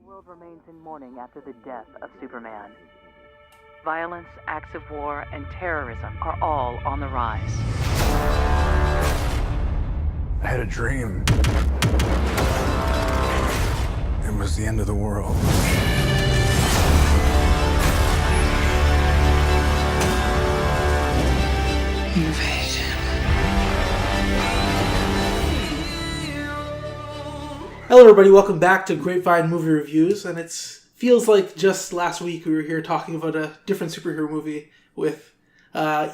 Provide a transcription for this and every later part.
world remains in mourning after the death of Superman. Violence, acts of war, and terrorism are all on the rise. I had a dream. It was the end of the world. Invasion. Hello everybody, welcome back to Grapevine Movie Reviews, and it feels like just last week we were here talking about a different superhero movie with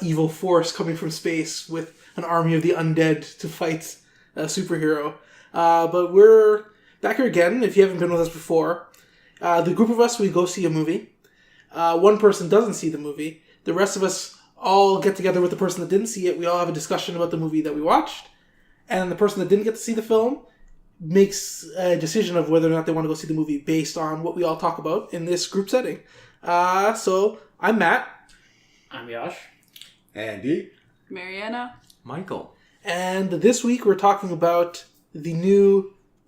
evil force coming from space with an army of the undead to fight a superhero. But we're back here again, if you haven't been with us before. The group of us, we go see a movie. One person doesn't see the movie. The rest of us all get together with the person that didn't see it. We all have a discussion about the movie that we watched. And the person that didn't get to see the film makes a decision of whether or not they want to go see the movie based on what we all talk about in this group setting. So, I'm Matt. I'm Yash. Andy. Mariana. Michael. And this week we're talking about the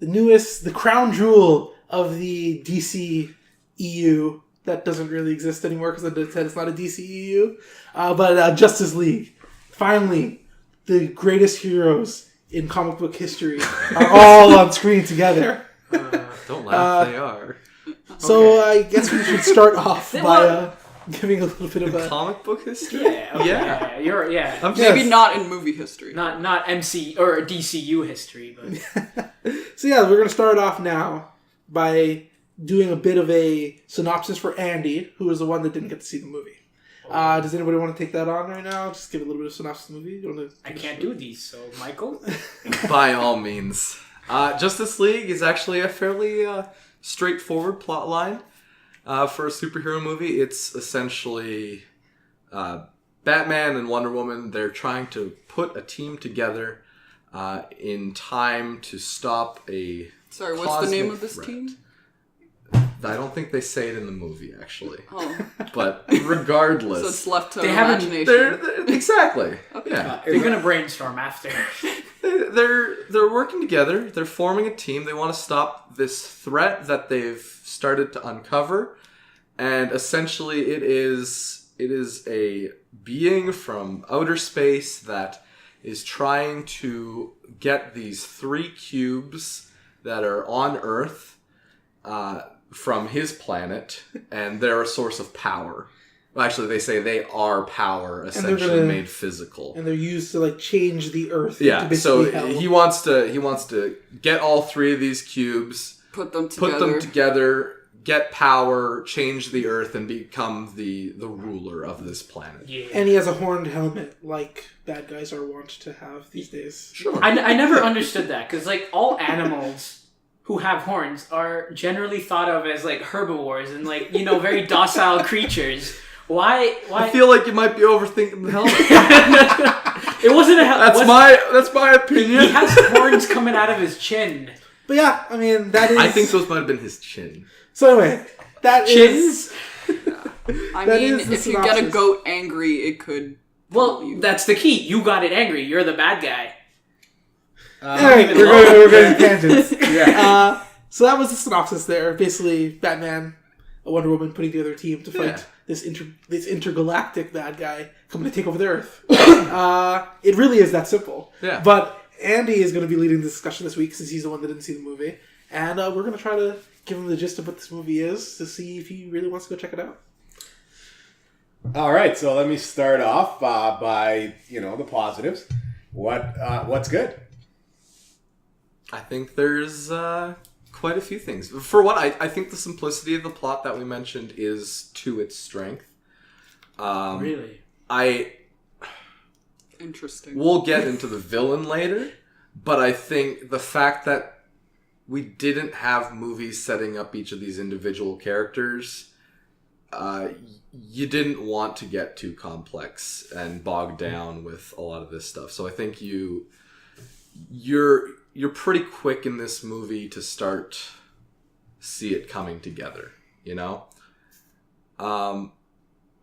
newest, the crown jewel of the DC EU that doesn't really exist anymore because I said it's not a DC EU. But Justice League. Finally, the greatest heroes in comic book history are all on screen together. Don't laugh, they are. So I guess we should start off by giving a little bit of a comic book history? Yeah. You're Maybe not in movie history. not MC or DCU history, but So yeah, we're going to start off now by doing a bit of a synopsis for Andy, who is the one that didn't get to see the movie. Does anybody want to take that on right now? Just give a little bit of synopsis of the movie. You want to I can't do these, so Michael? By all means. Justice League is actually a fairly straightforward plot line for a superhero movie. It's essentially Batman and Wonder Woman. They're trying to put a team together in time to stop a Sorry, what's the name of this threat. team? I don't think they say it in the movie, actually. Oh. But regardless... So it's left to They haven't- imagination. Exactly. Okay. Yeah. They're gonna brainstorm after. They're working together. They're forming a team. They want to stop this threat that they've started to uncover. And essentially it is a being from outer space that is trying to get these 3 cubes that are on Earth from his planet, and they're a source of power. Well, actually, they say they are power, essentially made physical. and they're used to like change the Earth. Yeah, into so basically hell. he wants to get all 3 of these cubes, Put them together, get power, change the Earth, and become the ruler of this planet. Yeah. And he has a horned helmet, like bad guys are wont to have these days. Sure. I never understood that, because like all animals who have horns are generally thought of as like herbivores and like, you know, very docile creatures. Why? I feel like you might be overthinking the helmet. It wasn't a That's my opinion. He has horns coming out of his chin. But yeah, I mean, that is... I think those might have been his chin. So anyway, that is... I That mean, is the if you get a synopsis. goat angry, it could... Well, kill you. that's the key. You got it angry. You're the bad guy. Anyway, even we're going to tangents. Yeah. So that was the synopsis there. Basically, Batman, a Wonder Woman putting together a team to fight Yeah. this intergalactic bad guy coming to take over the Earth. It really is that simple. Yeah. But Andy is going to be leading the discussion this week since he's the one that didn't see the movie. And we're going to try to give him the gist of what this movie is to see if he really wants to go check it out. All right, so let me start off by the positives. What's good? I think there's quite a few things. For one, I think the simplicity of the plot that we mentioned is to its strength. Really? Interesting. We'll get into the villain later, but I think the fact that we didn't have movies setting up each of these individual characters, you didn't want to get too complex and bogged down with a lot of this stuff. So I think you're pretty quick in this movie to see it coming together, you know?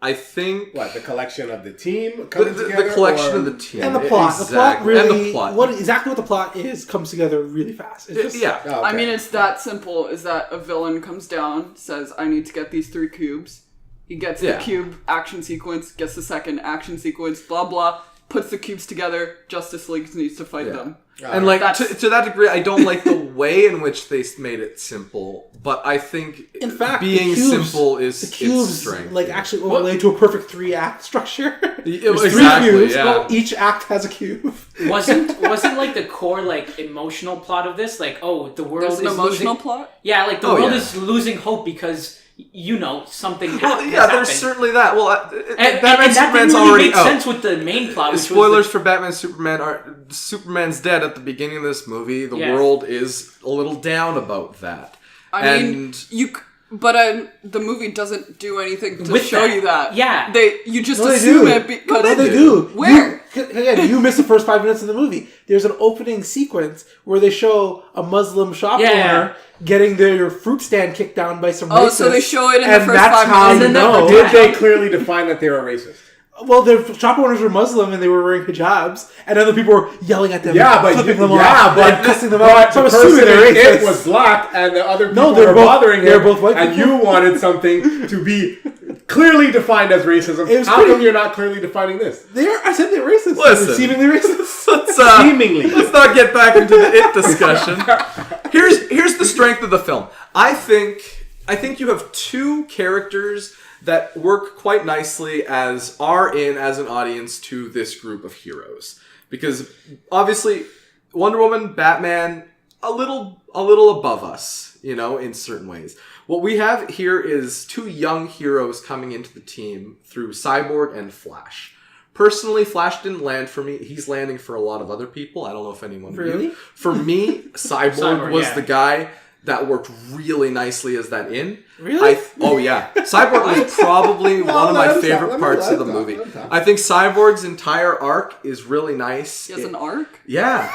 I think What, the collection of the team coming together? the collection or- of the team And the plot. exactly. The plot really. and the plot. Exactly what the plot is comes together really fast. It's just, Yeah. Oh, I okay. mean, it's that simple. Is that a villain comes down, says, "I need to get these 3 cubes." He gets Yeah. the cube action sequence, gets the second action sequence, blah blah. Puts the cubes together. Justice League needs to fight them. And like That's- to that degree, I don't like the way in which they made it simple. But I think In fact, being the cubes, simple is the cubes its strength. like actually overlay to a perfect 3-act structure. There's exactly, 3 cubes. yeah. Well, each act has a cube. wasn't like the core like emotional plot of this like the world There's is an emotional losing... plot. Yeah, like the Oh, world yeah. is losing hope because something Well, has yeah, happened. there's certainly that. Well, And Batman that Superman's didn't really already make out. sense with the main plot. Which Spoilers was for Batman Superman are Superman's dead at the beginning of this movie. The Yeah. world is a little down about that. I mean, but the movie doesn't do anything to With show that. you that. Yeah. You just No, they assume do. it because No, they do. Where? Again, you missed the first 5 minutes of the movie. There's an opening sequence where they show a Muslim shop owner getting their fruit stand kicked down by some racists. Oh, so they show it in the and first that's 5 how minutes. you And then know. Did they clearly define that they were racist? Well, the shop owners were Muslim and they were wearing hijabs, and other people were yelling at them, Yeah, but flipping them yeah, off, but and cussing them but out. So the I'm assuming person they're in it racist. was black, and the other people No, they're were both- bothering they're him, both white and people. you wanted something to be clearly defined as racism. It was How pretty- come you're not clearly defining this? I said they're racist. Listen. They're seemingly racist. Seemingly. Let's not get back into the it discussion. Here's the strength of the film. I think you have 2 characters that work quite nicely as an audience to this group of heroes. Because obviously Wonder Woman, Batman, a little above us, in certain ways. What we have here is 2 young heroes coming into the team through Cyborg and Flash. Personally, Flash didn't land for me. He's landing for a lot of other people. I don't know if anyone Really? knew. For me, Cyborg was yeah. the guy that worked really nicely as that in. Really? Oh yeah. Cyborg was probably one of my let him favorite talk, parts let of the him talk, movie. let him talk. I think Cyborg's entire arc is really nice. He has an arc. Yeah.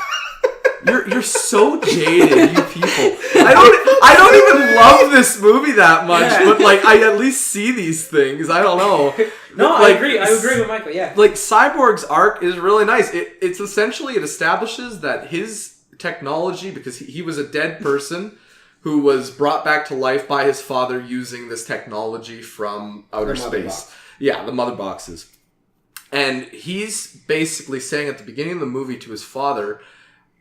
You're so jaded, you people. I don't even love this movie that much, Yeah. but like I at least see these things. I don't know. No, Like, I agree with Michael. Yeah. Like Cyborg's arc is really nice. It's essentially it establishes that his technology, because he was a dead person who was brought back to life by his father using this technology from outer The mother space. box. Yeah, the mother boxes. And he's basically saying at the beginning of the movie to his father,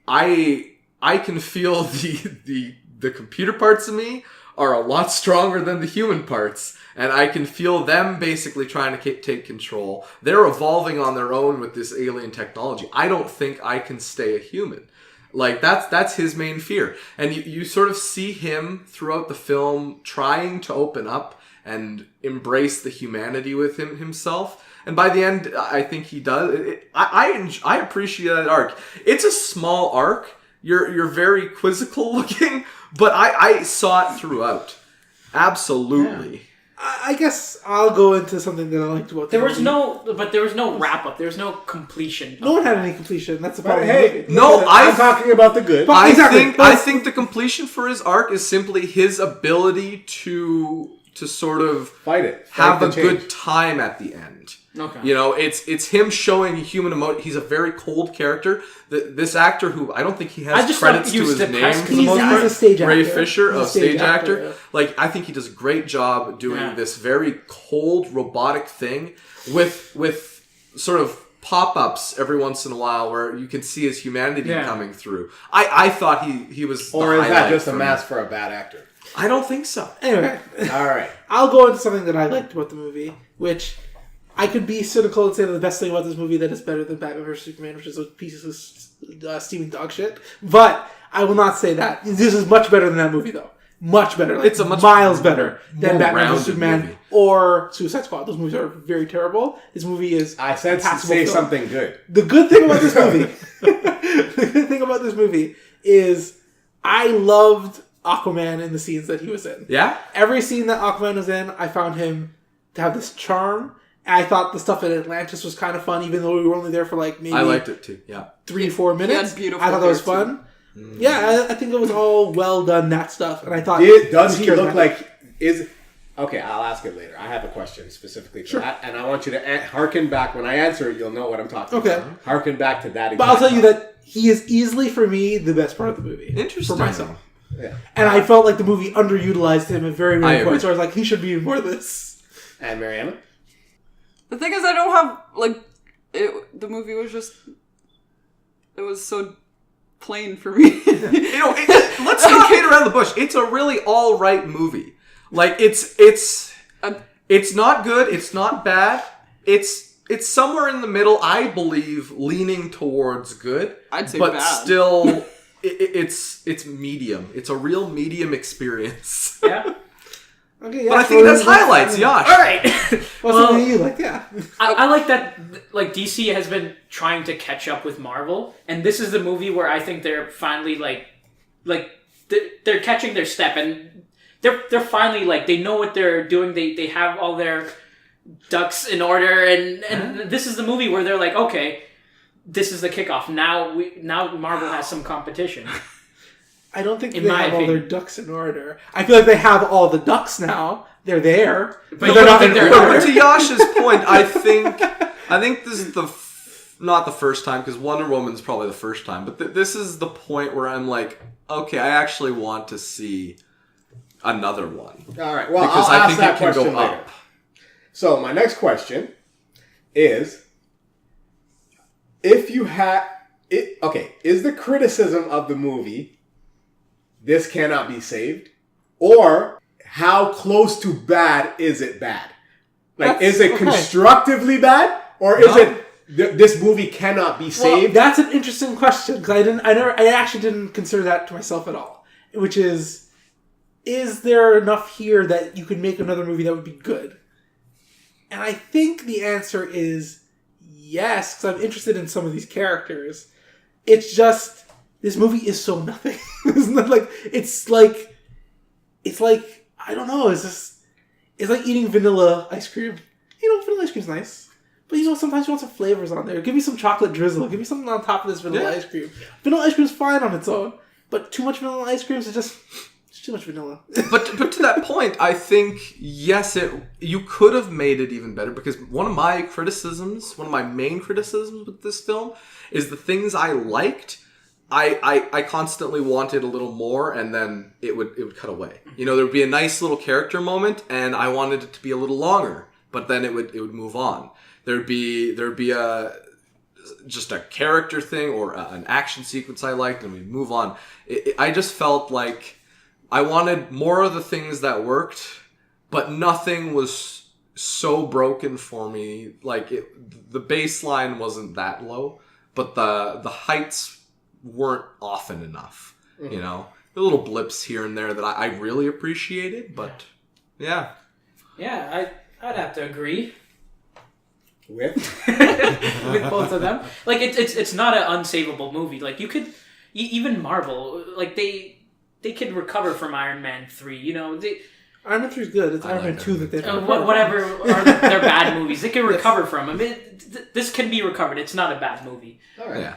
I can feel the computer parts of me are a lot stronger than the human parts, and I can feel them basically trying to take control. They're evolving on their own with this alien technology. I don't think I can stay a human. Like that's his main fear, and you sort of see him throughout the film trying to open up and embrace the humanity with himself. And by the end, I think he does. I appreciate that arc. It's a small arc. You're very quizzical looking, but I saw it throughout. Absolutely. I guess I'll go into something that I liked about the There was movie. there was no wrap up. There was no completion. No one had any completion. That's the But problem. hey, No, I'm talking about the good. But- exactly, I think the completion for his arc is simply his ability to sort of Fight it. have Fight a the change. good time at the end. Okay. It's him showing human emotion. He's a very cold character. This actor, who I don't think he I has just credits thought to he was his depressed name. for the He's, most he's part. a stage actor. Ray Fisher, He's a stage actor. yeah. Like, I think he does a great job doing Yeah. this very cold, robotic thing with sort of pop-ups every once in a while where you can see his humanity Yeah. coming through. I thought he was the Or is that highlight just a for me. mask for a bad actor? I don't think so. Anyway, All right. I'll go into something that I liked about the movie, which I could be cynical and say that the best thing about this movie that is better than Batman vs Superman, which is a piece of steaming dog shit. But I will not say that. This is much better than that movie, though. Much better. Like, It's a much miles better than more Batman vs rounded Superman movie. or Suicide Squad. Those movies are very terrible. This movie is I said to passable say film. something good. The good thing about this movie, the good thing about this movie is I loved Aquaman in the scenes that he was in. Yeah? Every scene that Aquaman was in, I found him to have this charm. And I thought the stuff in Atlantis was kind of fun, even though we were only there for like maybe I liked it too, yeah. 3-4 minutes. beautiful I thought that was hair, fun. Yeah, I think it was all well done, that stuff. And I thought... Does he charismatic. look like... Okay, I'll ask it later. I have a question specifically for that, and I want you to harken back. When I answer it, you'll know what I'm talking about. Harken back to that. But I'll tell you that he is easily, for me, the best part of the movie. Interesting. For myself. Yeah. And I felt like the movie underutilized him at very, very points. So I was like, he should be in more of this. And Mariana? The thing is, I don't have, like, the movie was just, it was so plain for me. Let's not beat around the bush. It's a really all right movie. Like, it's not good. It's not bad. It's somewhere in the middle, I believe, leaning towards good. I'd say but bad. Still, it's medium. It's a real medium experience. Yeah. Okay, yeah. But I think that's highlights, Yash. All right. What's something you like? Yeah. I like that, like, DC has been trying to catch up with Marvel, and this is the movie where I think they're finally, they're catching their step, and they're finally, like, they know what they're doing, they have all their ducks in order, and this is the movie where they're like, okay, this is the kickoff. Now Marvel has some competition. I don't think In they my have all opinion. their ducks in order. I feel like they have all the ducks now. They're there. But they're not think in they're- order. But to Yash's point, I think this is not the first time, because Wonder Woman's probably the first time, but this is the point where I'm like, okay, I actually want to see another one. All right. Well, Because I'll I ask think that it can question go later. up. So my next question is, if you had it, okay, is the criticism of the movie this cannot be saved, or how close to bad is it bad? Like, is it constructively bad, or is it this movie cannot be Well, saved? that's an interesting question because I actually didn't consider that to myself at all. Which is there enough here that you could make another movie that would be good? And I think the answer is yes, because I'm interested in some of these characters. It's just this movie is so nothing. it's like I don't know. It's like eating vanilla ice cream. Vanilla ice cream's nice. But sometimes you want some flavors on there. Give me some chocolate drizzle. Give me something on top of this vanilla ice cream. Vanilla ice cream's fine on its own. But too much vanilla ice cream is just it's too much vanilla. But to that point, I think, yes, you could have made it even better, because one of my main criticisms with this film is the things I liked, I constantly wanted a little more, and then it would cut away. There would be a nice little character moment, and I wanted it to be a little longer, but then it would move on. There'd be just a character thing or an action sequence I liked, and we'd move on. I just felt like I wanted more of the things that worked, but nothing was so broken for me. Like, the baseline wasn't that low, but the heights weren't often enough. The little blips here and there that I really appreciated, but yeah. Yeah, I'd have to agree With? with both of them. Like, it's not an unsavable movie. Like, you could even Marvel, like, they could recover from Iron Man 3. Iron Man 3 is good. It's Iron Man 2 that they've whatever are their bad movies, they can recover from them. This can be recovered. It's not a bad movie. All right. Yeah.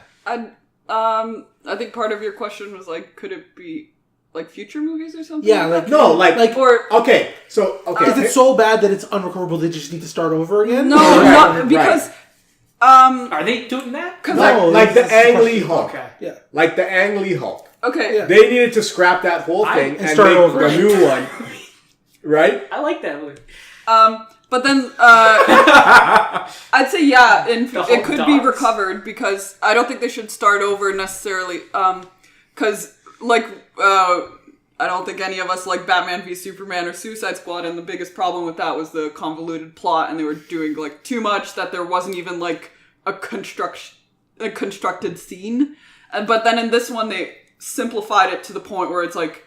I think part of your question was, like, could it be, like, future movies or something? Yeah, like that? No, like Or okay. So okay. Is it so bad that it's unrecoverable? They just need to start over again? no, Right, not because Are they doing that? like the this is Ang Lee question. Hulk. Okay. Yeah. Like the Ang Lee Hulk. okay. Yeah. They needed to scrap that whole thing and start make over. a new one. Right? I like that movie. But then I'd say it could be dogs. recovered, because I don't think they should start over necessarily. Because I don't think any of us like Batman v Superman or Suicide Squad, and the biggest problem with that was the convoluted plot, and they were doing like too much that there wasn't even like a constructed scene. But then in this one they simplified it to the point where it's like,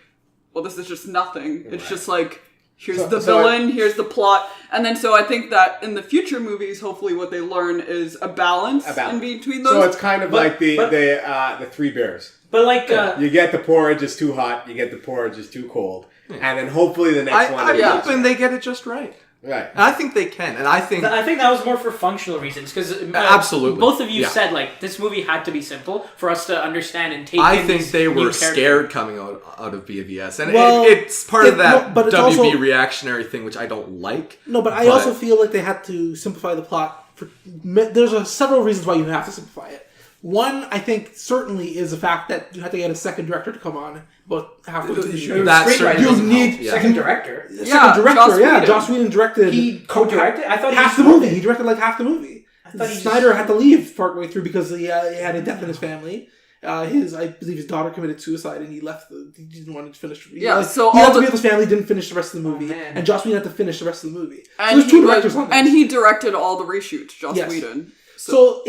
well, this is just nothing. It's just like, here's the villain, here's the plot. And then so I think that in the future movies, hopefully what they learn is a balance in between those. So it's kind of like the Three Bears. But like, You get the porridge is too hot, you get the porridge is too cold, and then hopefully the next one. I'm hoping they get it just right. Right. And I think they can. And I think that was more for functional reasons because absolutely, both of you yeah. said like this movie had to be simple for us to understand and take. I think they were scared coming out of BVS, and it's part of that but it's WB also, reactionary thing, which I don't like. No, but I also feel like they had to simplify the plot. There's several reasons why you have to simplify it. One, I think, certainly is the fact that you have to get a second director to come on about halfway through the show. You need second director. Joss Whedon directed. He co-directed. I thought half the movie. He directed like half the movie. I thought Snyder had to leave partway through because he had a death in his family. I believe his daughter committed suicide, and he left. He didn't want to finish. So he had to be with his family. Didn't finish the rest of the movie, and Joss Whedon had to finish the rest of the movie. And so there's two directors on this. And he directed all the reshoots. Joss Whedon. So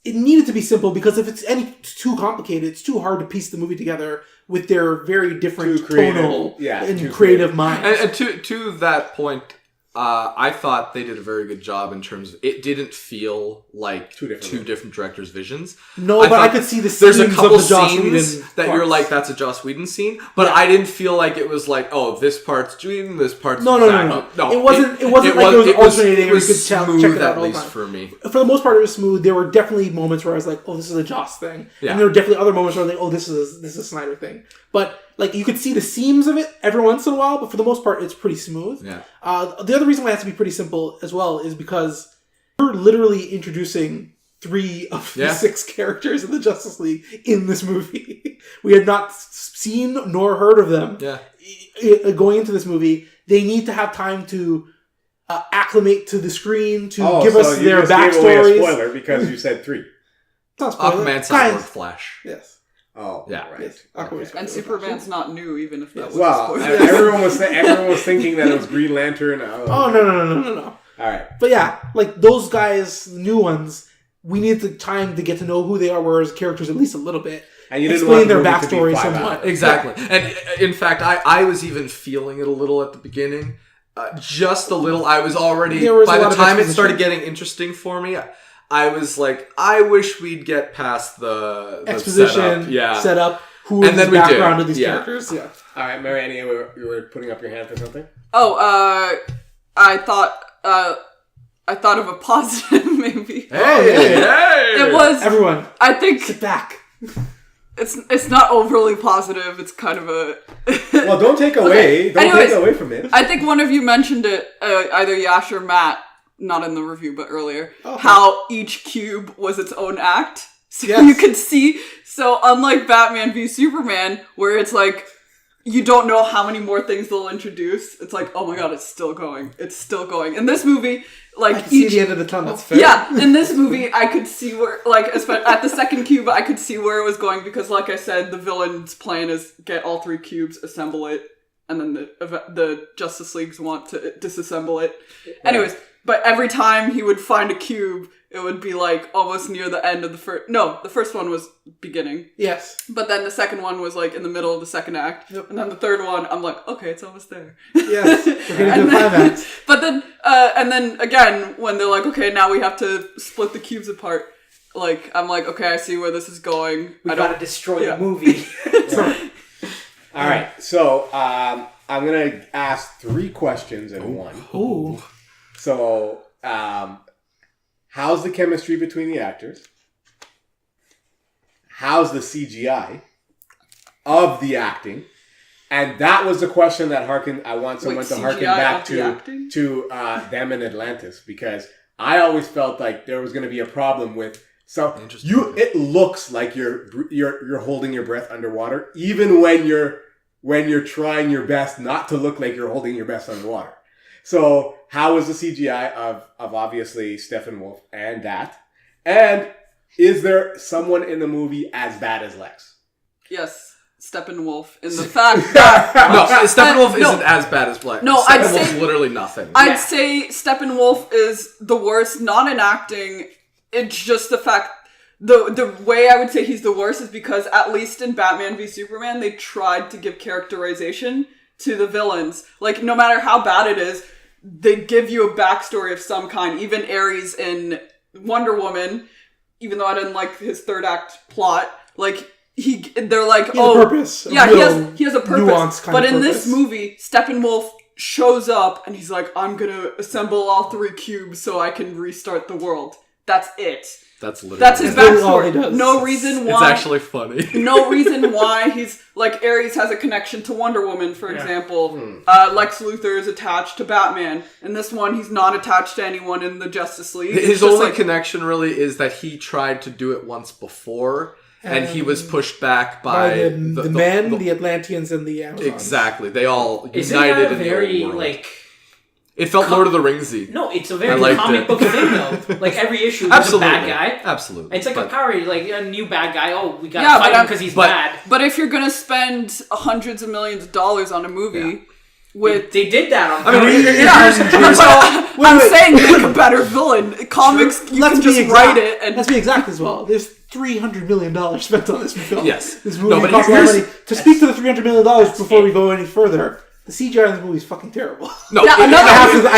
it needed to be simple because if it's too complicated, it's too hard to piece the movie together with their very different tonal and creative minds. And to that point, I thought they did a very good job in terms of it didn't feel like two different directors' visions. No, but I could see the there's a couple of the Joss scenes Whedon that parts. you're like, that's a Joss Whedon scene, but I didn't feel like it was like, oh, this part's Whedon, this part's No. It wasn't like it was alternating. It was you could smooth check it out at all the least time. for me. For the most part, it was smooth. There were definitely moments where I was like, "Oh, this is a Joss thing," and there were definitely other moments where I was like, "Oh, this is a Snyder thing." But like you could see the seams of it every once in a while, but for the most part, it's pretty smooth. Yeah. The other reason why it has to be pretty simple as well is because you're literally introducing 3 of the 6 characters in the Justice League in this movie. We had not seen nor heard of them. Yeah. Going into this movie, they need to have time to acclimate to the screen to give us their backstories. Gave away a spoiler because you said 3. It's not spoiler. Aquaman, Cyborg, Flash. Yes. Oh, yeah, right. Yes. Okay. And Superman's not new, even if that was a well, spoiler. everyone was thinking that it was Green Lantern. Oh no! All right, but yeah, like those guys, the new ones, we need the time to get to know who they are, whereas characters at least a little bit. And you didn't explain want their the movie to be backstory 5 somewhat. hours. Exactly. And in fact, I was even feeling it a little at the beginning. Just a little. I was already, by the time it started getting interesting for me, I was like, I wish we'd get past the exposition, setup, who is the background of these characters. Yeah. All right, Marianne, you were putting up your hand for something? Oh, I thought of a positive, maybe. Hey! It was... Everyone, I think... sit back. It's not overly positive. It's kind of a... Well, don't take away. Okay. Take away from it. I think one of you mentioned it, either Yash or Matt, not in the review, but earlier, how each cube was its own act. So you could see... So unlike Batman v Superman, where it's like... You don't know how many more things they'll introduce. It's like, oh my god, it's still going. It's still going. In this movie, like I can see the end of the tunnel. That's fair. Yeah, in this movie, I could see where, like, at the second cube, I could see where it was going because, like I said, the villain's plan is get all 3 cubes, assemble it, and then the Justice Leagues want to disassemble it. Yeah. Anyways, but every time he would find a cube, it would be like almost near the end of the first. No, the first one was beginning. Yes. But then the second one was like in the middle of the second act. Yep. And then the third one, I'm like, okay, it's almost there. Yes. We're getting to the climax. But then, and then again, when they're like, okay, now we have to split the cubes apart. Like, I'm like, okay, I see where this is going. We gotta destroy the movie. All right. So, I'm going to ask 3 questions in one. Ooh. So, how's the chemistry between the actors? How's the CGI of the acting? And that was the question that I want someone to harken back to them in Atlantis, because I always felt like there was going to be a problem with it looks like you're holding your breath underwater, even when you're trying your best not to look like you're holding your breath underwater. So, how is the CGI of obviously Steppenwolf and that? And is there someone in the movie as bad as Lex? Yes, Steppenwolf. In the fact that... no, Steppenwolf isn't as bad as Lex. No, Steppenwolf's literally nothing. I'd say Steppenwolf is the worst, not in acting. It's just the fact... The way I would say he's the worst is because, at least in Batman v Superman, they tried to give characterization to the villains. Like, no matter how bad it is, they give you a backstory of some kind. Even Ares in Wonder Woman, even though I didn't like his third act plot, like, they're like, he has a purpose. Yeah, he has a purpose. Nuance kind but of in purpose. this movie, Steppenwolf shows up and he's like, I'm gonna assemble all 3 cubes so I can restart the world. That's it. That's literally That's his That's all he backstory. does. No reason why. It's actually funny. No reason why he's like Ares has a connection to Wonder Woman, for example. Lex Luthor is attached to Batman. In this one, he's not attached to anyone in the Justice League. His only connection really is that he tried to do it once before, and he was pushed back by the men, the Atlanteans, and the Amazons. Exactly. They all Isn't united that a in the very, old world. like... It felt Lord of the Ringsy. No, it's a I very liked comic it. book thing, though. Like, every issue, there's a bad guy. Absolutely. It's like a power, like, a new bad guy. Oh, we gotta Yeah, fight but him because he's bad. But if you're gonna spend hundreds of millions of dollars on a movie with... They did that on I'm saying make a better villain. Comics, you can just write it and... Let's be exact as well. There's $300 million spent on this film. Yes. This movie but cost a lot of here's- money. To speak to the $300 million before we go any further, the CGI in this movie is fucking terrible. No, Yeah, I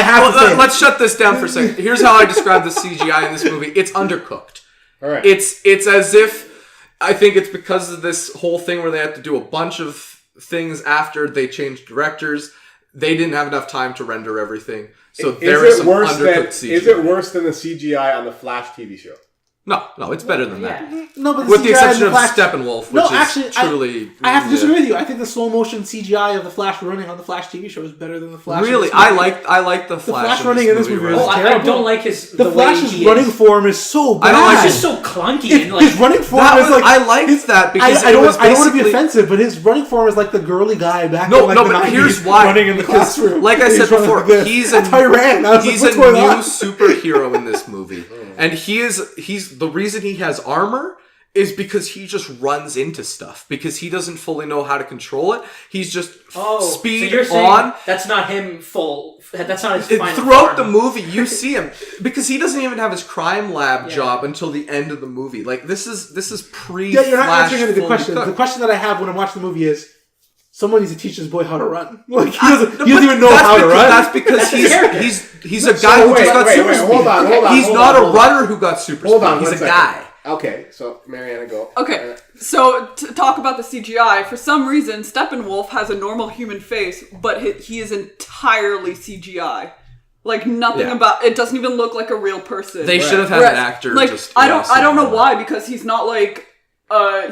have to say it. Let's shut this down for a second. Here's how I describe the CGI in this movie. It's undercooked. All right. It's as if, I think it's because of this whole thing where they had to do a bunch of things after they changed directors. They didn't have enough time to render everything. So there is some undercooked CGI. Is it worse than the CGI on the Flash TV show? No, it's better than that. No, but With the CGI in exception of Flash- Steppenwolf, which No, is actually, truly... I have to disagree with you. I think the slow motion CGI of the Flash running on the Flash TV show is better than the Flash. Really? in this movie. I like the Flash. Flash running in this movie really. is Oh, I terrible. don't like his... The way Flash's he running is. form is so bad. I don't like It's just so clunky and like... His running form That is was, like... I liked that because I don't want to be basically- offensive, but his running form is like the girly guy back No, in like no, the but 90s here's why. running in the Because, classroom. like I And said he's running before, like this. he's That's how he ran. I was he's like, a what's new going on? superhero in this movie, and he's the reason he has armor is because he just runs into stuff because he doesn't fully know how to control it. He's just speed so you're saying on. that's not him full... That's not his final Throughout the form. movie, you see him because he doesn't even have his crime lab job until the end of the movie. Like this is pre. Yeah, you're not Flash answering any of the fully questions. cooked. The question that I have when I'm watching the movie is, someone needs to teach this boy how to run. Like he doesn't But even know that's how to because- run. That's because That's his character. he's a guy who wait, just got wait, super wait, speed. hold on, He's hold not on, a hold on. runner who got super Hold speed. on, He's one a second. guy. Okay, so Mariana, go. Okay, so to talk about the CGI, for some reason, Steppenwolf has a normal human face, but he is entirely CGI. Like nothing about it doesn't even look like a real person. They should have had Whereas, an actor. Like just I don't know why, because he's not like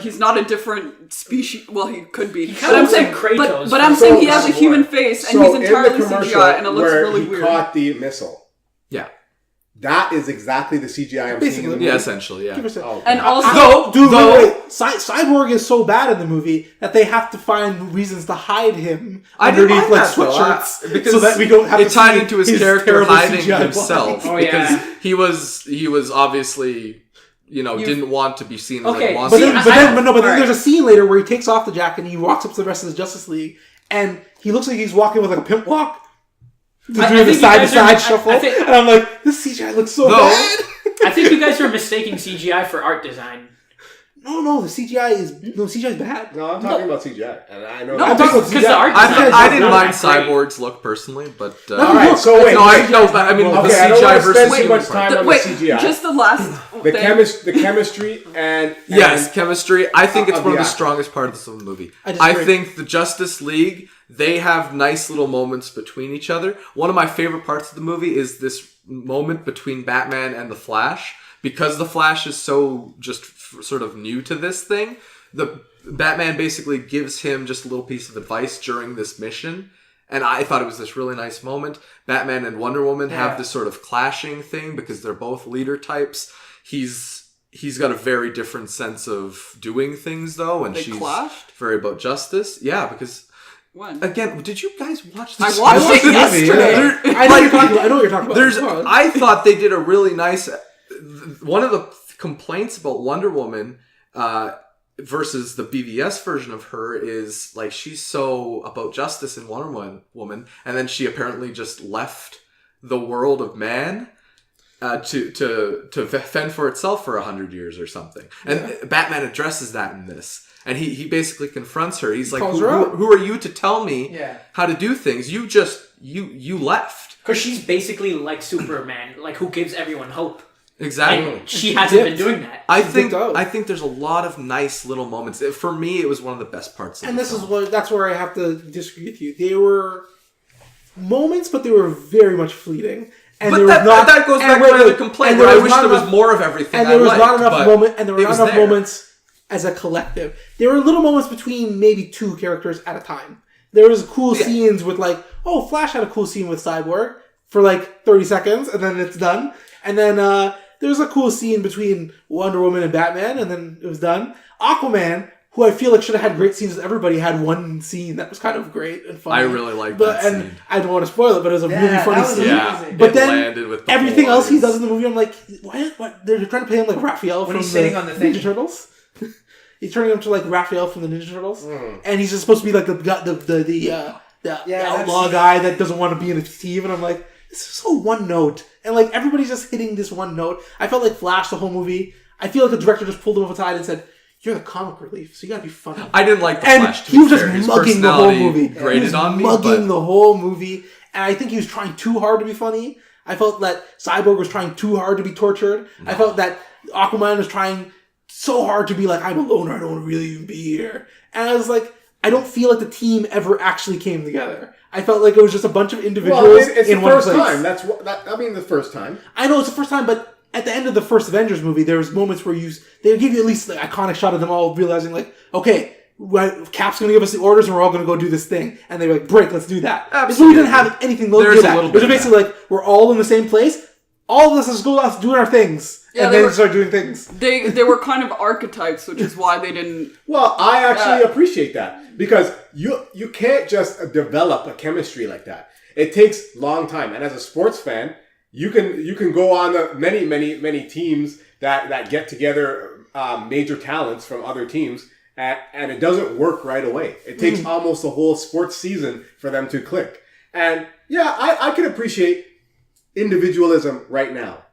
he's not a different species. Well, he could be. kinda looks like Kratos but I'm from saying he God has a of War. human face and So he's in the entirely commercial CGI, and it looks where really he weird. caught the missile, Yeah. that is exactly the CGI I'm seeing in the movie. Yeah, essentially, yeah. Give us a- Oh, And okay. also, Dude, though- wait. Cyborg is so bad in the movie that they have to find reasons to hide him I didn't underneath mind like that, though. sweatshirts, Because so that we don't have it to tied see into his character terrible hiding CGI himself Oh, because yeah. he was obviously didn't want to be seen as Okay, like a But monster. then, but then Alright. there's a scene later where he takes off the jacket and he walks up to the rest of the Justice League, and he looks like he's walking with like a pimp walk, just I doing the think you guys side-to-side are- shuffle, I think- and I'm like, this CGI looks so No. bad. I think you guys are mistaking CGI for art design. No, the CGI is bad. No, I'm talking about CGI, and I know. No, that. I'm talking about Because the art I design didn't is mind not that great. Cyborg's look personally, but All right, so wait. but I mean the Okay, I don't CGI want to versus spend too human much part. time on the wait, CGI. just the last the thing. the chemistry and Yes, chemistry. I think it's of one of the the actors. strongest parts of the movie. I I disagree. think the Justice League, they have nice little moments between each other. One of my favorite parts of the movie is this moment between Batman and the Flash. Because the Flash is so just sort of new to this thing, the Batman basically gives him just a little piece of advice during this mission. And I thought it was this really nice moment. Batman and Wonder Woman have this sort of clashing thing because they're both leader types. He's got a very different sense of doing things though, and They she's clashed? very about justice. Yeah, because When? again, did you guys watch this? I watched it yesterday. I know what you're talking about. There's, Go on. I thought they did a really nice. One of the complaints about Wonder Woman versus the BVS version of her is like she's so about justice in Wonder Woman, and then she apparently just left the world of man to fend for itself for 100 years or something. And Batman addresses that in this. And he basically confronts her. He's like, calls her out. who are you to tell me Yeah. how to do things? You just, you left. Because she's basically like Superman, like who gives everyone hope. Exactly. And she hasn't been doing that. I think dipped out. I think there's a lot of nice little moments. For me, it was one of the best parts of And the this is film. that's where I have to disagree with you. moments, but they were very much fleeting. And But there was that goes back to my other complaint. and Where I there wish not there was enough- more of everything. And there was not enough but moment, and there were it not was enough there. moments as a collective. There were little moments between maybe two characters at a time. There was cool scenes with like, oh, Flash had a cool scene with Cyborg for like 30 seconds, and then it's done. And then there was a cool scene between Wonder Woman and Batman, and then it was done. Aquaman, who I feel like should have had great scenes with everybody, had one scene that was kind of great and funny. I really liked that and scene. I don't want to spoil it, but it was a really funny scene. Yeah, But it then landed with the everything whole else he audience. does in the movie, I'm like, what? They're trying to play him like Raphael from he's the sitting on the thing. Ninja Turtles. He's turning him to like Raphael from the Ninja Turtles, and he's just supposed to be like the outlaw guy that doesn't want to be in a team. And I'm like, this is so one note, and like everybody's just hitting this one note. I felt like Flash the whole movie. I feel like the director just pulled him aside and said, "You're the comic relief, so you gotta be funny." I didn't like the And Flash. To he was be just fair. His mugging the whole personality movie. grated He was on me, mugging but the whole movie, and I think he was trying too hard to be funny. I felt that Cyborg was trying too hard to be tortured. I felt that Aquaman was trying so hard to be like, I'm a loner, I don't want to really even be here. And I was like, I don't feel like the team ever actually came together. I felt like it was just a bunch of individuals Well, it's in the one first place. time. The first time. I know it's the first time, but at the end of the first Avengers movie, there was moments where they would give you at least the iconic shot of them all realizing, like, okay, Cap's going to give us the orders and we're all going to go do this thing. And they were like, break, let's do that. This movie didn't have anything There's good a at. little It was bit of basically like, we're all in the same place. All of us just go out doing our things. Yeah, and they then were- start doing things. They were kind of archetypes, which is why they didn't. Well, I actually appreciate that because you can't just develop a chemistry like that. It takes a long time, and as a sports fan, you can go on the many teams that get together major talents from other teams, and it doesn't work right away. It takes almost a whole sports season for them to click. And yeah, I can appreciate individualism right now,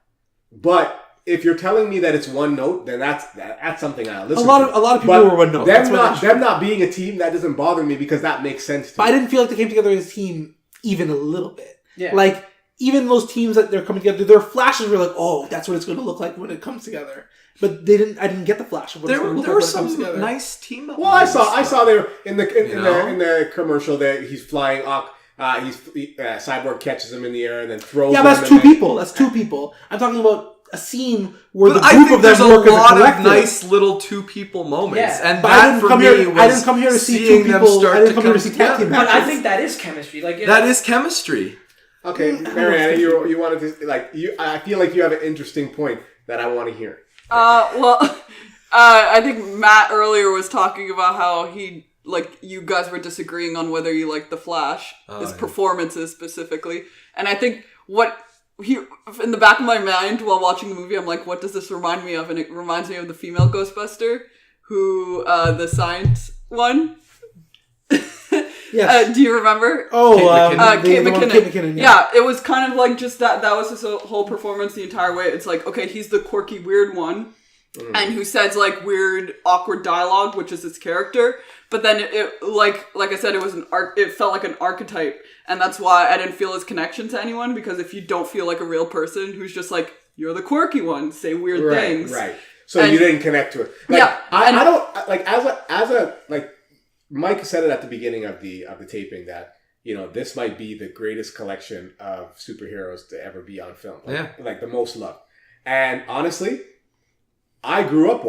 but if you're telling me that it's one note, then that's something I'll listen to. A lot of people were one note. Them not being a team, that doesn't bother me because that makes sense to me. But I didn't feel like they came together as a team even a little bit. Yeah. Like, even those teams that they're coming together, their flashes were like, oh, that's what it's going to look like when it comes together. But I didn't get the flash of what it's going to look like when it comes together. Nice team up. Well, I saw there in the commercial that he's flying up. Cyborg catches him in the air and then throws. Yeah, him but that's two people. That's two people. I'm talking about a scene where But the I group think of them there's a work as a lot of collective. nice little two people moments, Yeah. and But that for me was I didn't come here to see two seeing them people. start I didn't to come here to see tag team together. But I matches. think that is chemistry. Like That is chemistry. Okay, Mariana, you wanted to I feel like you have an interesting point that I want to hear. I think Matt earlier was talking about how you guys were disagreeing on whether you liked the Flash, his performances specifically, and I think in the back of my mind while watching the movie, I'm like, what does this remind me of? And it reminds me of the female Ghostbuster, who the science one. Yes. Do you remember? Oh, Kate McKinnon. Kate McKinnon. Yeah, it was kind of like just that was his whole performance the entire way. It's like, okay, he's the quirky, weird one, and who says like weird, awkward dialogue, which is his character. But then it like I said, it was it felt like an archetype, and that's why I didn't feel his connection to anyone, because if you don't feel like a real person who's just like, you're the quirky one, say weird things. Right. So you didn't connect to it. Like, Yeah, I don't like as a like Mike said it at the beginning of the taping that, this might be the greatest collection of superheroes to ever be on film. Like the most loved. And honestly, I grew up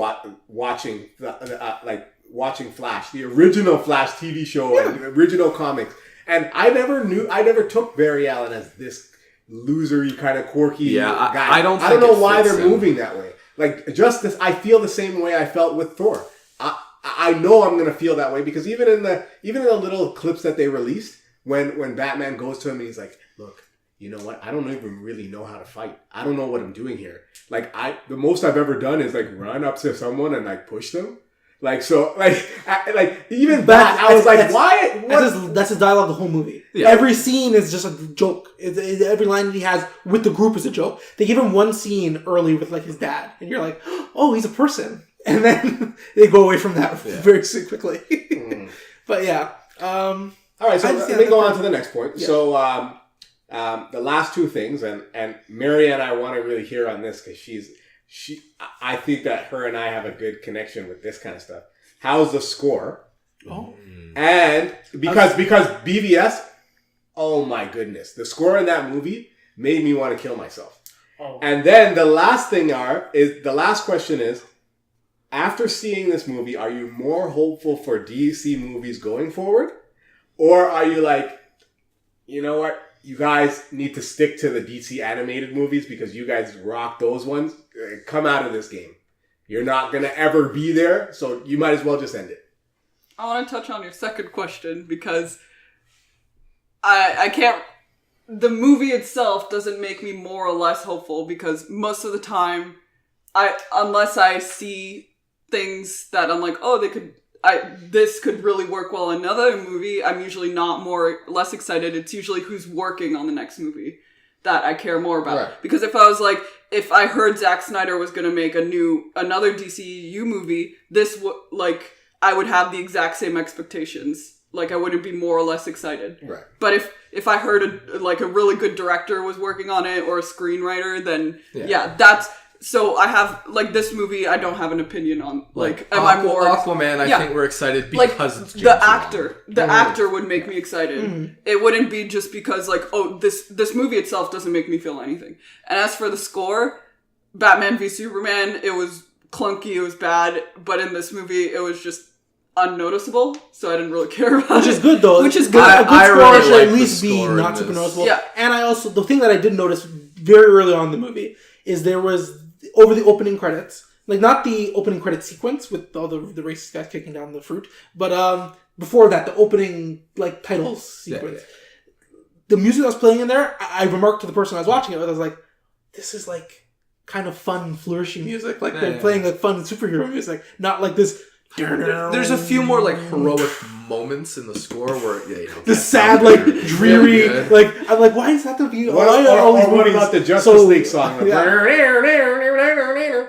watching watching Flash, the original Flash TV show and the original comics. And I never took Barry Allen as this losery kind of quirky guy. I don't know why they're moving that way. Like Justice, I feel the same way I felt with Thor. I know I'm gonna feel that way because even in the little clips that they released, when Batman goes to him and he's like, "Look, you know what? I don't even really know how to fight. I don't know what I'm doing here. Like the most I've ever done is like run up to someone and like push them. Like so, even that I was like, why? That's his dialogue the whole movie. Yeah. Every scene is just a joke. Every line that he has with the group is a joke. They give him one scene early with like his dad, and you're like, oh, he's a person. And then they go away from that very quickly. But yeah. All right, so let me go on to the next point. Yeah. So the last two things, and Marianne, I want to really hear on this because I think that her and I have a good connection with this kind of stuff. How's the score? Oh. And because BVS oh my goodness. The score in that movie made me want to kill myself. Oh. And then the last question is, after seeing this movie, are you more hopeful for DC movies going forward? Or are you like, you know what? You guys need to stick to the DC animated movies because you guys rock those ones. Come out of this game. You're not going to ever be there, so you might as well just end it. I want to touch on your second question because I can't... The movie itself doesn't make me more or less hopeful because most of the time, unless I see things that I'm like, oh, this could really work well in another movie, I'm usually not less excited. It's usually who's working on the next movie that I care more about. Right. Because if I heard Zack Snyder was going to make another DCU movie, I would have the exact same expectations. Like, I wouldn't be more or less excited. Right. But if I heard a really good director was working on it or a screenwriter, then that's... So I have, this movie I don't have an opinion on. Am I more... Aquaman, I think we're excited because it's James the Wan. actor. The actor would make me excited. It wouldn't be just because, this movie itself doesn't make me feel anything. And as for the score, Batman v Superman, it was clunky, it was bad, but in this movie, it was just unnoticeable, so I didn't really care about it. Which is good, though. Which is good. A good I score really should like at the least be score not in super this. noticeable. Yeah. And the thing that I did notice very early on in the movie is there was, over the opening credits, not the opening credit sequence with all the racist guys kicking down the fruit, but before that, the opening titles sequence. Yeah. The music that was playing in there, I remarked to the person I was watching it with, I was like, this is kind of fun, flourishing music. They're playing fun superhero music, not this. There's a few more heroic moments in the score where the sad, dreary, I'm like, why is that the view? What about the Justice League song?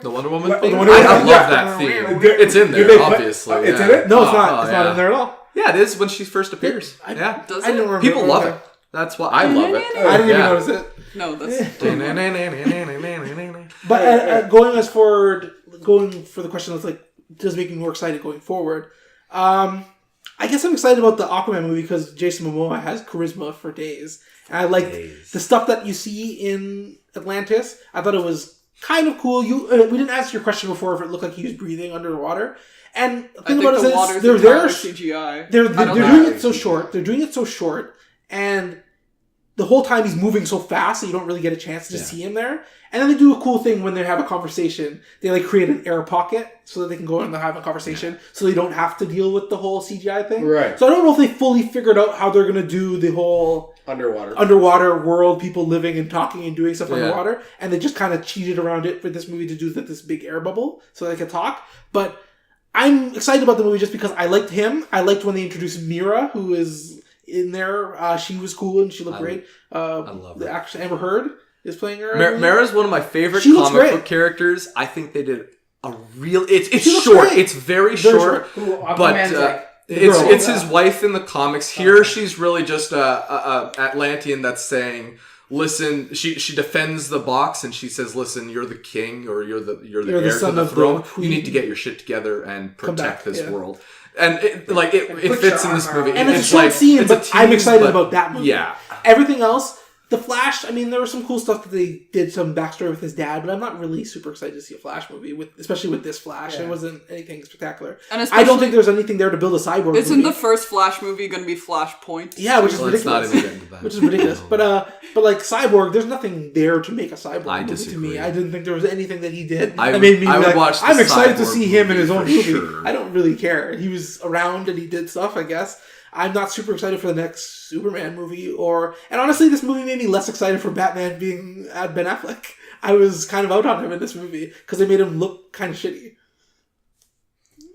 the Wonder Woman theme. Wonder Woman I theme, love that theme. It's in there, obviously. It's in it? No, it's not. It's not in there at all. Yeah, it is when she first appears. I Does didn't it? remember. People love it. That's why I love it. I didn't even notice it. No, that's... But going for the question that's does make me more excited going forward. I guess I'm excited about the Aquaman movie because Jason Momoa has charisma for days. And I like the stuff that you see in Atlantis. I thought it was kind of cool. We didn't answer your question before if it looked like he was breathing underwater. And the thing about it is they're CGI. They're doing it so short. They're doing it so short, and the whole time he's moving so fast, so you don't really get a chance to see him there. And then they do a cool thing when they have a conversation. They create an air pocket so that they can go and have a conversation, so they don't have to deal with the whole CGI thing. Right. So I don't know if they fully figured out how they're going to do the whole underwater world, people living and talking and doing stuff underwater, and they just kind of cheated around it for this movie to do this big air bubble so they could talk. But I'm excited about the movie just because I liked him. I liked when they introduced Mira, who is in there. She was cool and she looked great. I love the her. actress Amber Heard is playing her. Mara's one of my favorite She looks comic great. book characters. I think they did a real... It's She looks short. great. It's very short. But it's his wife in the comics. Here she's really just a Atlantean that's saying... Listen, she defends the box and she says, "Listen, you're the king or you're the heir to son the of the throne. queen. You need to get your shit together and protect this yeah. world." And it fits in this movie. And it's a short scene, but I'm excited about that movie. Yeah. Everything else, The Flash, I mean, there was some cool stuff that they did, some backstory with his dad, but I'm not really super excited to see a Flash movie, especially with this Flash. Yeah. It wasn't anything spectacular. And I don't think there's anything there to build a cyborg movie. Isn't the first Flash movie going to be Flashpoint? Yeah, which is ridiculous. Let's not even get into that. Which is ridiculous. But Cyborg, there's nothing there to make a cyborg movie to me. I didn't think there was anything that he did that made me watch I'm excited to see him in his own movie. Sure. I don't really care. He was around and he did stuff, I guess. I'm not super excited for the next Superman movie, and honestly, this movie made me less excited for Batman being Ben Affleck. I was kind of out on him in this movie because they made him look kind of shitty.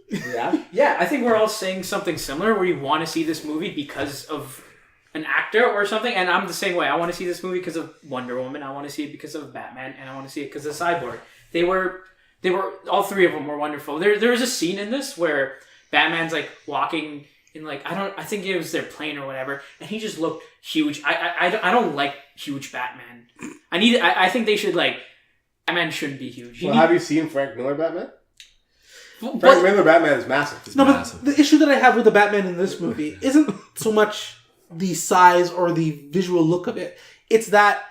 Yeah, yeah. I think we're all saying something similar, where you want to see this movie because of an actor or something, and I'm the same way. I want to see this movie because of Wonder Woman. I want to see it because of Batman, and I want to see it because of Cyborg. They were all three of them were wonderful. There is a scene in this where Batman's walking. And I think it was their plane or whatever, and he just looked huge. I don't like huge Batman. I think they should Batman shouldn't be huge. Have you seen Frank Miller Batman? Frank Miller Batman is massive. But the issue that I have with the Batman in this movie isn't so much the size or the visual look of it. It's that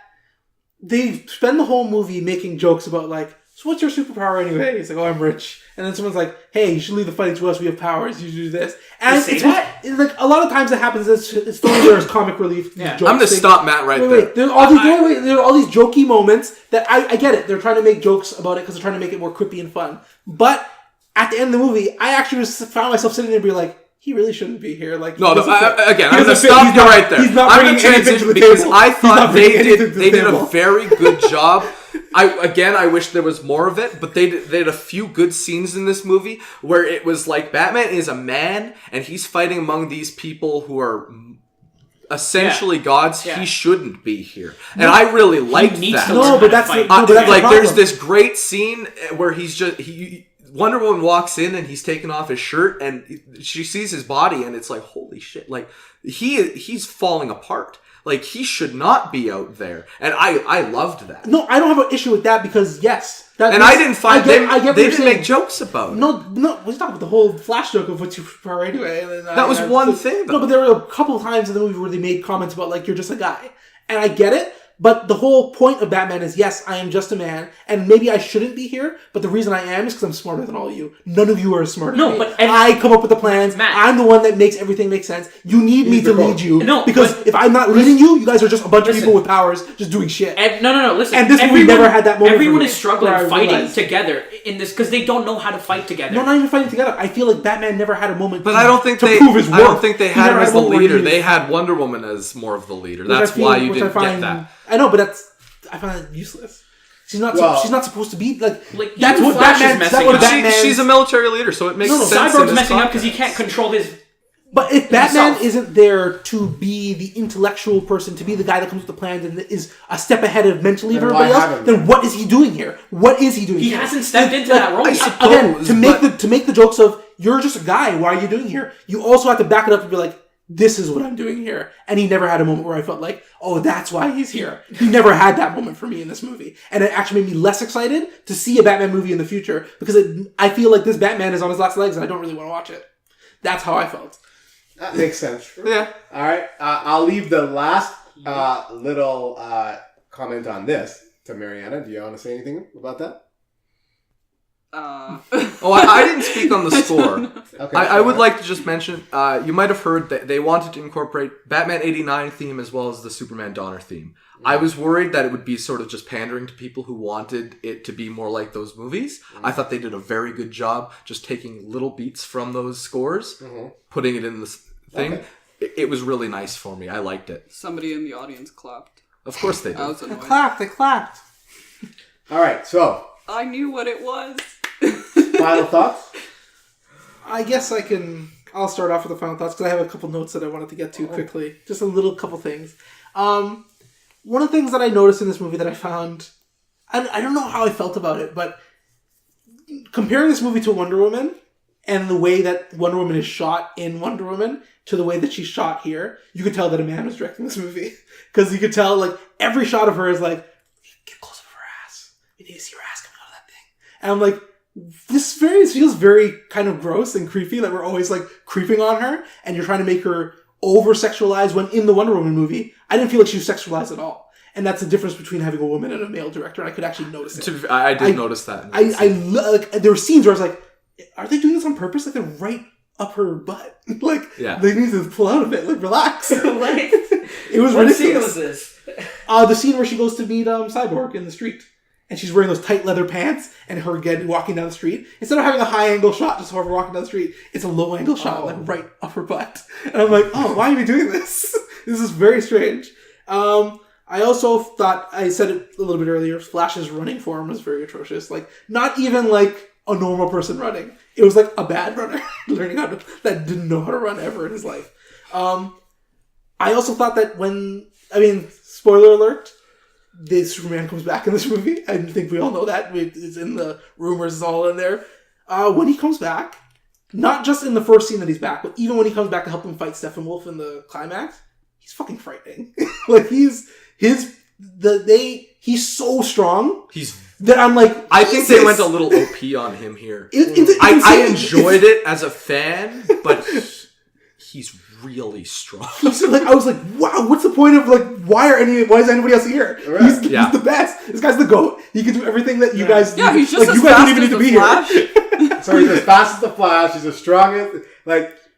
they spend the whole movie making jokes about like, so what's your superpower anyway? He's like, oh, I'm rich. And then someone's like, hey, you should leave the fighting to us. We have powers. You do this. And They say that? it's like a lot of times it happens. It's thrown there as comic relief. Yeah. I'm going to stop Matt right there. Wait. There's all these jokey moments that I get it. They're trying to make jokes about it because they're trying to make it more quippy and fun. But at the end of the movie, I actually just found myself sitting there and be like, he really shouldn't be here. Like, No, again, I'm going to stop you right there. He's not I'm going bringing to anything to transition the because table. I He's thought not they bringing anything to the did a table. very good job. I wish there was more of it, but they had a few good scenes in this movie where it was like Batman is a man and he's fighting among these people who are essentially gods. Yeah. He shouldn't be here, and I really liked needs that. to No, learn but how that's to fight. but that's the Like there's problem. this great scene where Wonder Woman walks in and he's taking off his shirt and she sees his body and it's like, holy shit, like he's falling apart. Like he should not be out there. And I loved that. No, I don't have an issue with that because yes, I didn't find I get what they you're didn't saying. make jokes about it. No, we're talking about the whole flash joke of what's your superpower anyway. And then That was one thing, though. No, but there were a couple of times in the movie where they made comments about like you're just a guy, and I get it. But the whole point of Batman is, yes, I am just a man, and maybe I shouldn't be here, but the reason I am is because I'm smarter than all of you. None of you are as smart as me. but I come up with the plans. Matt. I'm the one that makes everything make sense. You need me to lead you. No, because but- if I'm not leading you, you guys are just a bunch of Listen. people with powers just doing shit. No. Listen. And this movie never had that moment Everyone for me, is struggling where I fighting realized- together in this because they don't know how to fight together. No, not even fighting together. I feel like Batman never had a moment But I don't think to they prove his worth. I don't think they He had never him as a the moment where he leader. was- They had Wonder Woman as more of the leader. which I That's feel- why you which didn't I find, get that. I know, but I find that useless. She's not supposed to be like that's even what Flash is Batman. That's messing what up. Batman. She's a military leader, so it makes No, sense. in Cyborg's this messing up because he context. can't control his. But if Batman himself. isn't there to be the intellectual person, to be the guy that comes with the plans and is a step ahead of mentally of Then everybody why else, have him? then what is he doing here? What is he doing? He here? hasn't stepped into that role. I yet. suppose- Again, but- to make the jokes of you're just a guy. Why are you doing here? You also have to back it up and be like, this is what I'm doing here. And he never had a moment where I felt like, oh, that's why he's here. He never had that moment for me in this movie. And it actually made me less excited to see a Batman movie in the future because I feel like this Batman is on his last legs and I don't really want to watch it. That's how I felt. That makes sense. Yeah. All right. I'll leave the last little comment on this to Mariana. Do you want to say anything about that? Oh, I didn't speak on the score. Okay. I would like to just mention, you might have heard that they wanted to incorporate Batman 89 theme as well as the Superman Donner theme. I was worried that it would be sort of just pandering to people who wanted it to be more like those movies. I thought they did a very good job just taking little beats from those scores, putting it in this thing. Okay. It was really nice for me. I liked it. Somebody in the audience clapped. Of course they I did. was annoyed. They clapped. All right. So, I knew what it was. final thoughts. I guess I'll start off with the final thoughts because I have a couple notes that I wanted to get to quickly. Just a little couple things. One of the things that I noticed in this movie that I found, I don't know how I felt about it, but comparing this movie to Wonder Woman and the way that Wonder Woman is shot in Wonder Woman to the way that she's shot here, you could tell that a man was directing this movie. Because you could tell, like, every shot of her is like, get close up her ass. We need to see her ass coming out of that thing. And I'm like, this feels very kind of gross and creepy that we're always like creeping on her and you're trying to make her over sexualized when in the Wonder Woman movie I didn't feel like she was sexualized at all, and that's the difference between having a woman and a male director. I could actually notice it. I did notice that. Like, there were scenes where I was like, are they doing this on purpose? Like they're right up her butt. Like they need to pull out of it. Like relax. Like, It was what ridiculous. scene was this? The scene where she goes to meet Cyborg in the street. And she's wearing those tight leather pants and her again walking down the street. Instead of having a high angle shot just of her walking down the street, it's a low angle shot, like right up her butt. And I'm like, oh, why are we doing this? This is very strange. I also thought, I said it a little bit earlier, Flash's running form was very atrocious. Like, not even like a normal person running. It was like a bad runner that didn't know how to run ever in his life. I also thought that spoiler alert, the Superman comes back in this movie. I think we all know that. It's in the rumors, it's all in there. When he comes back, not just in the first scene that he's back, but even when he comes back to help him fight Steppenwolf in the climax, he's fucking frightening. Like he's so strong. That I'm like, I think they went a little OP on him here. I enjoyed it as a fan, but he's really strong. I was like, wow, what's the point of why is anybody else here? Right. He's the best. This guy's the GOAT. He can do everything that you guys do. Yeah, he's just as you guys fast don't even as need to the be Flash. here. So he's as fast as the Flash. He's the strongest.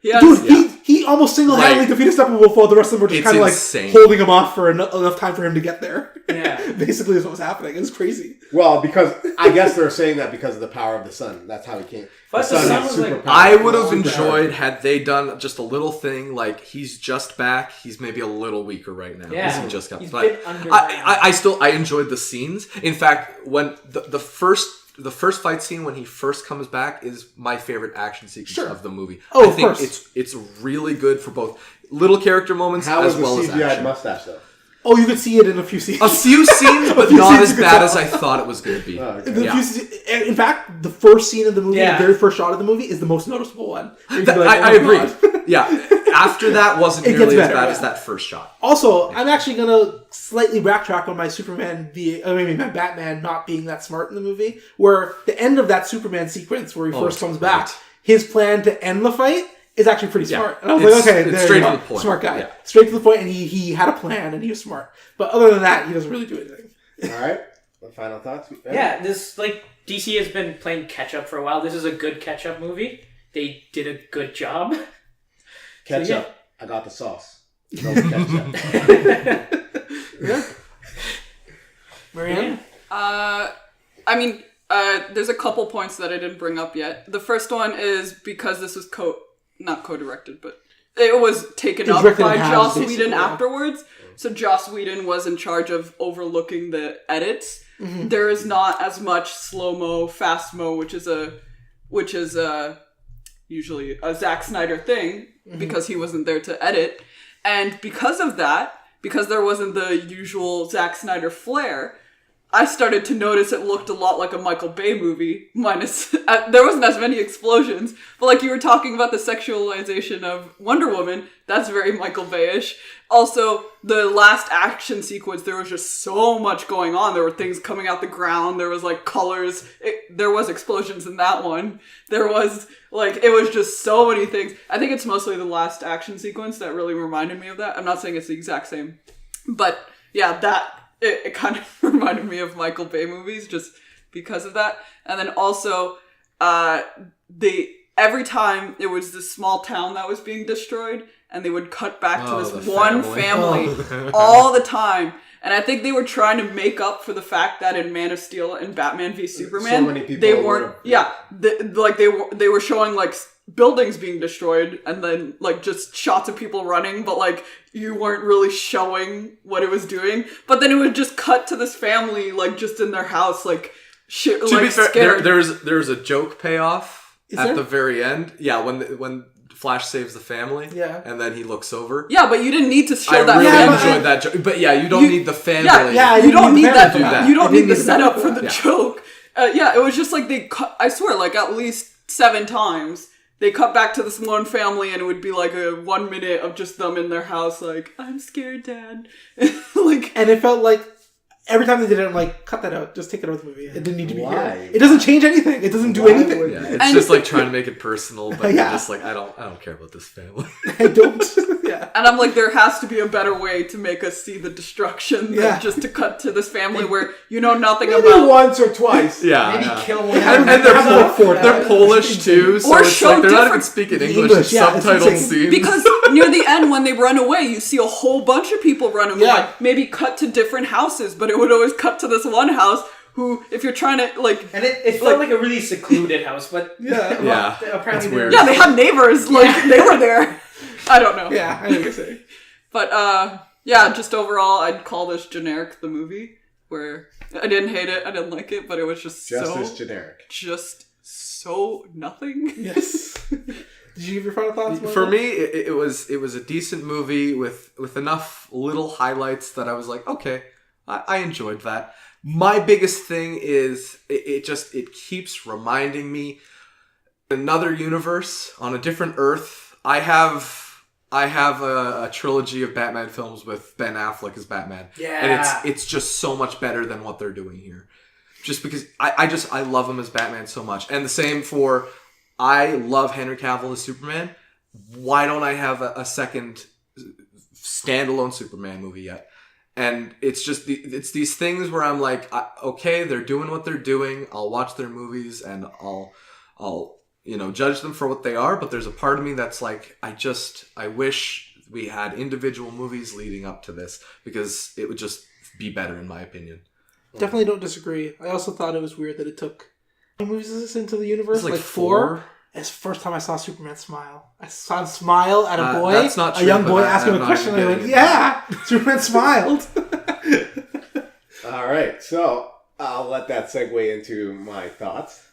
Dude, he almost single-handedly defeated Steppenwolf while the rest of them were just kind of insane. holding him off for enough time for him to get there. Yeah. Basically is what was happening. It was crazy. Well, because I guess they're saying that because of the power of the sun. That's how he came. But the sun was like- I would have enjoyed had they done just a little thing like he's just back. He's maybe a little weaker right now. Yeah. He just got. He's But been underground. I enjoyed the scenes. In fact, when the first fight scene when he first comes back is my favorite action sequence of the movie. Oh, I of think course. it's really good for both little character moments How as was well the as CGI action. mustache though? Oh, you could see it in a few scenes. A few scenes, but few not scenes as you could bad tell. as I thought it was going to be. Oh, okay. In fact, the first scene of the movie, Yeah. the very first shot of the movie, is the most noticeable one. You'd be like, I oh my agree. God. Yeah, after that wasn't It gets nearly as better, bad yeah. as that first shot. Also, I'm actually gonna slightly backtrack on my my Batman not being that smart in the movie. Where the end of that Superman sequence where he first it's comes great. back, his plan to end the fight is actually pretty smart. And I was It's- like, okay, it's there straight you to go. the point. Smart guy, Yeah. straight to the point, and he had a plan and he was smart. But other than that, he doesn't really do anything. All right. Final thoughts? Yeah, this DC has been playing catch up for a while. This is a good catch up movie. They did a good job. Ketchup. So, yeah. I got the sauce. No ketchup. Marianne? There's a couple points that I didn't bring up yet. The first one is because this was not co-directed, but it was taken up directed by in halves, Joss basically, Whedon yeah. afterwards. So Joss Whedon was in charge of overlooking the edits. Mm-hmm. There is not as much slow-mo, fast-mo, which is usually a Zack Snyder thing, Mm-hmm. because he wasn't there to edit. And because of that, because there wasn't the usual Zack Snyder flair, I started to notice it looked a lot like a Michael Bay movie, minus, there wasn't as many explosions, but like you were talking about the sexualization of Wonder Woman, that's very Michael Bay-ish. Also, the last action sequence, there was just so much going on. There were things coming out the ground, there was like colors, there was explosions in that one. There was, it was just so many things. I think it's mostly the last action sequence that really reminded me of that. I'm not saying it's the exact same, but yeah, it kind of reminded me of Michael Bay movies just because of that. And then also, every time it was this small town that was being destroyed, and they would cut back to this the one family. all the time. And I think they were trying to make up for the fact that in Man of Steel and Batman v Superman, So many people they were- weren't. Yeah, they were showing buildings being destroyed, and then just shots of people running, but you weren't really showing what it was doing. But then it would just cut to this family just in their house, shit, To be fair, scared. there's a joke payoff Is at there? the very end. Yeah, when Flash saves the family. Yeah. And then he looks over. Yeah, but you didn't need to show I that really family. enjoyed that joke. But yeah, you don't need the family. yeah, You don't need that. do that. You don't I need didn't the need setup that. for the Yeah. joke. It was just they cut. I swear, at least 7 times they cut back to this one family, and it would be a 1 minute of just them in their house, I'm scared, Dad. And it felt like every time they did it, I'm like, cut that out. Just take it out of the movie. It didn't need to be Why? here. It doesn't change anything. It doesn't do Why anything. would- Yeah, it's And- just trying to make it personal, but Yeah. you're just I don't care about this family. I don't. Yeah. And I'm there has to be a better way to make us see the destruction than Yeah. just to cut to this family where you know nothing Maybe about. once or twice. Yeah, Maybe yeah. kill one. And Have like 4 they're times. Polish too, so Or it's show they're not even different- speaking The English. English, It's yeah, it's subtitled insane. scenes. Because near the end, when they run away, you see a whole bunch of people running away. Yeah. Maybe cut to different houses, but it would always cut to this one house who, if you're trying to, And it felt like a really secluded house, but Yeah. Yeah, apparently it's weird. yeah, they had neighbors. They were there. I don't know. Yeah, I know what you're saying. But, yeah, just overall, I'd call this generic, the movie, where I didn't hate it, I didn't like it, but it was just As generic. so nothing. Yes. Did you give your final thoughts? For me, it was a decent movie with enough little highlights that I was like, okay, I enjoyed that. My biggest thing is it keeps reminding me another universe on a different Earth. I have a trilogy of Batman films with Ben Affleck as Batman. Yeah. And it's just so much better than what they're doing here. Just because I love him as Batman so much. And the same for I love Henry Cavill as Superman. why don't I have a second standalone Superman movie yet? And it's just it's these things where I'm like, okay, they're doing what they're doing. I'll watch their movies and I'll judge them for what they are. But there's a part of me that's like, I wish we had individual movies leading up to this, because it would just be better in my opinion. Definitely don't disagree. I also thought it was weird that it took... How many movies is this into the universe? It's like 4? It's the first time I saw Superman smile. I saw him smile at a boy. That's not true, a young boy but asked him a question, and I went, yeah! Superman smiled. All right, so I'll let that segue into my thoughts.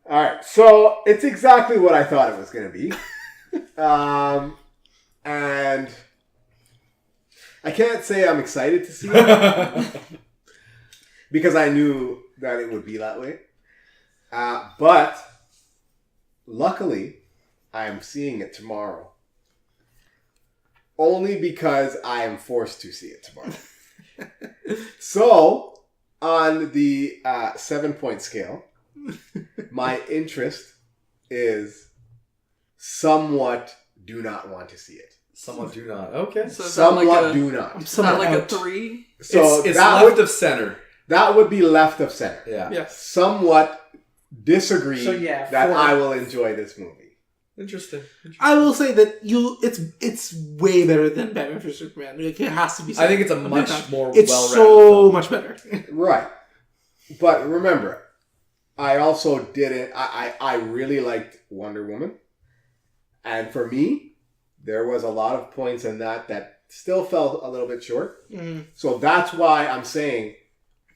All right, so it's exactly what I thought it was going to be. And I can't say I'm excited to see it because I knew that it would be that way. But luckily, I am seeing it tomorrow. Only because I am forced to see it tomorrow. So, on the 7-point scale, my interest is somewhat do not want to see it. Somewhat do not. Okay. So Somewhat do not. Is that like a 3? So it's that left would, of center. that would be left of center. Yeah. Yes. Somewhat disagree So, yeah, that 4. I will enjoy this movie. Interesting. I will say that it's way better than Batman v Superman. Like, it has to be said. I think it's a much more It's well-rounded so film. much better. Right. But remember, I also didn't... I really liked Wonder Woman. And for me, there was a lot of points in that still felt a little bit short. Mm. So that's why I'm saying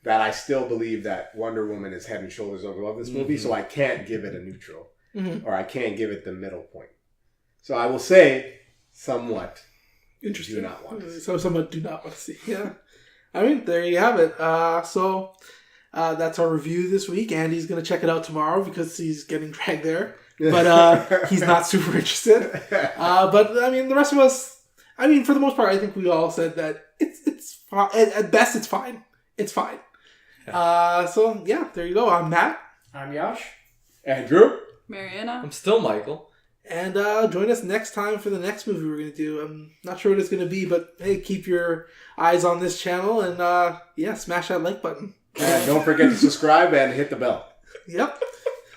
that I still believe that Wonder Woman is head and shoulders above this movie. So I can't give it a neutral. Mm-hmm. Or I can't give it the middle point. So I will say somewhat Interesting. do not want to see. So somewhat do not want to see. Yeah. I mean, there you have it. So that's our review this week. Andy's going to check it out tomorrow because he's getting dragged there. But he's not super interested. But I mean, the rest of us, I mean, for the most part, I think we all said that it's fine. At best, it's fine. It's fine. So yeah, there you go. I'm Matt. I'm Yash. Andrew? Mariana? I'm still Michael. And join us next time for the next movie we're going to do. I'm not sure what it's going to be, but hey, keep your eyes on this channel and smash that like button. And don't forget to subscribe and hit the bell. Yep.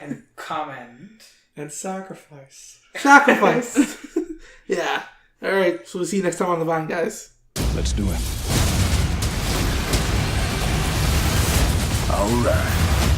And comment. And sacrifice. Sacrifice. Yeah. All right. So we'll see you next time on The Vine, guys. Let's do it. All right.